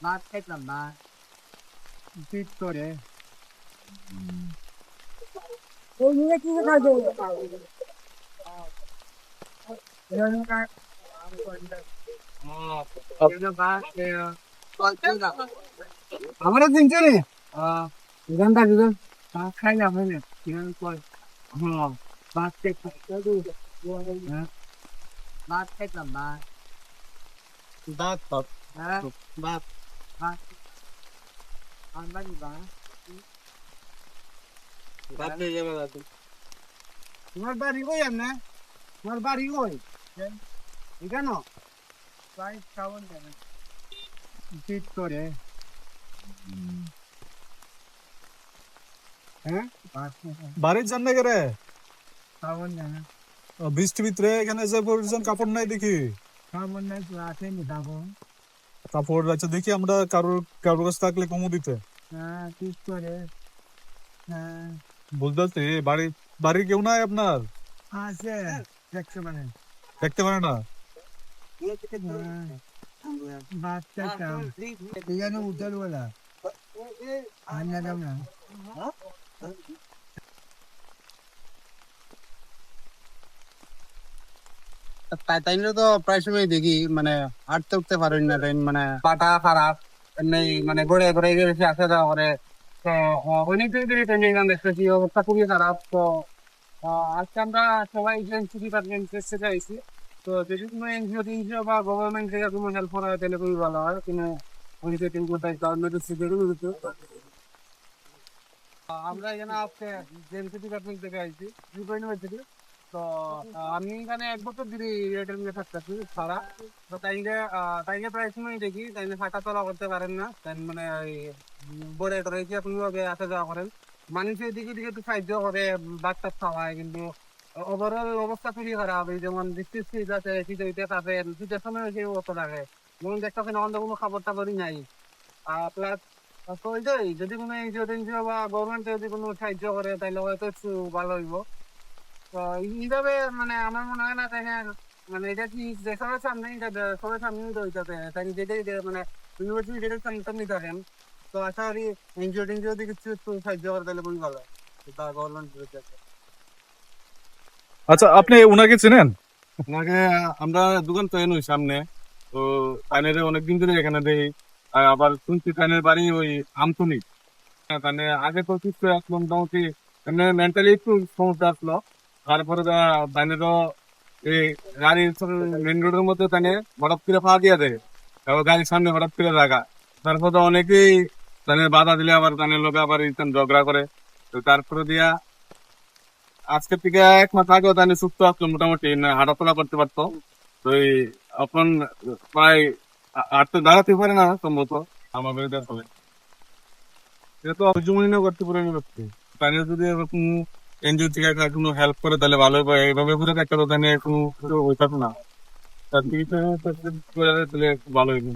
ভাত খাইতাম না শীত করে ওই নিয়ে কি খাইছে আমরা তিনজনে রে এখানটা দুজন ভাত খাইলাম হইলে কিরণ কয় হ্যাঁ ভাত ভাত খাইতাম না বাদ বাদ হ্যাঁ বাদ ভাত আমরা নিবা বাদ দিয়ে যাবে দাদু। তোমার বাড়ি কই এমনে তোমার বাড়ি কই এখানো প্রায় খাওয়ান কেন শীত করে হ্যাঁ বাড়ির জন্য করে খাওয়ান কেন বৃষ্টি ভিতরে এখানে যে পরিজন কাপড় নাই দেখি খাওয়ান নাই তো আসেনি থাকো কাপড় আচ্ছা দেখি আমরা কারোর কাছে থাকলে কমু দিতে হ্যাঁ শীত করে হ্যাঁ বুঝতে পারছি বাড়ির কেউ নাই আপনার আছে দেখতে পারেন দেখতে পারে না ভাত খাইতাম এখানে উঠেল বলা আন্না দাম না তাই তো প্রায় সময় দেখি মানে হাঁটতে উঠতে পারেন না তাই মানে পাটা খারাপ এমনি মানে গড়ে গড়ে গেছে আসা যাওয়া করে তো অনেক দিন ধরে ট্রেনিং দেখতেছি অবস্থা খুবই খারাপ তো আজকে আমরা সবাই এজেন্সি ডিপার্টমেন্ট থেকে আইছি তো যদি কোনো এনজিও বা গভর্নমেন্ট থেকে কোনো হেল্প করা হয় তাহলে খুবই ভালো হয় কিন্তু উনি তো টিম কোথায় গভর্নমেন্ট আমরা এখানে আজকে এজেন্সি ডিপার্টমেন্ট থেকে আইছি ইউনিভার্সিটি তো আমি এখানে 1 বছর ধরে রিলেটেড নিয়ে থাকতেছি সারা তো তাইকে প্রায় সময় দেখি তাইলে হাঁটা চলা করতে পারেন না তাই মানে বড় রয়েছে কোনোভাবে আসা যাওয়া করেন মানুষের দিকে দিকে একটু সাহায্য করে বাচ্চা খাওয়ায় কিন্তু ওভারঅল অবস্থা খুবই খারাপ এই যেমন বৃষ্টির শীত আছে শীত হইতে থাকেন শীতের সময় সেই অবস্থা থাকে যেমন দেখতে অন্য কোনো খাবার টাবারই নাই প্লাস তো ওইটাই যদি কোনো এনজিও বা গভর্নমেন্ট যদি কোনো সাহায্য করে তাহলে হয়তো একটু ভালো হইব তো এইভাবে মানে আমার মনে হয় না তাই মানে এটা কি সবার সামনে সবার সামনে হইতে তাই যেটাই মানে ইউনিভার্সিটি যেটা সামনে থাকেন তো আশা করি এনজিও দিয়ে কিছু একটু সাহায্য করে তাহলে খুবই ভালো তা গভর্নমেন্ট আচ্ছা আপনি ওনাকে চেনেন ওনাকে আমরা দোকান তো এনুই সামনে তো তাইনের অনেকদিন ধরে এখানে দেই আবার শুনছি তাইনের বাড়ি ওই আমতনি তাহলে আগে তো সুস্থ আসলো মোটামুটি এমনি মেন্টালি একটু সমস্যা আসলো তারপরে তাইনেরও এই গাড়ির মেন রোডের মধ্যে তাইনে হঠাৎ করে পা দিয়ে দেয় তারপর গাড়ির সামনে হঠাৎ করে রাখা তারপর তো অনেকেই তাইনের বাধা দিলে আবার তাইনের লোকে আবার ঝগড়া করে তো তারপরে দিয়া আজকের থেকে 1 মাস আগেও তাইনে সুস্থ আসলো মোটামুটি হাঁটাচলা করতে পারতো তো এখন প্রায় হাঁটতে দাঁড়াতে পারে না সম্ভবত আমার বাড়িতে আসলে এটা তো অজুমনীয় করতে পারে তাহলে যদি এরকম এনজিও থেকে কোনো হেল্প করে তাহলে ভালো হবে এইভাবে ঘুরে একটা তো তাহলে কোনো ওই থাকো না তার চিকিৎসা তাহলে ভালো হইবে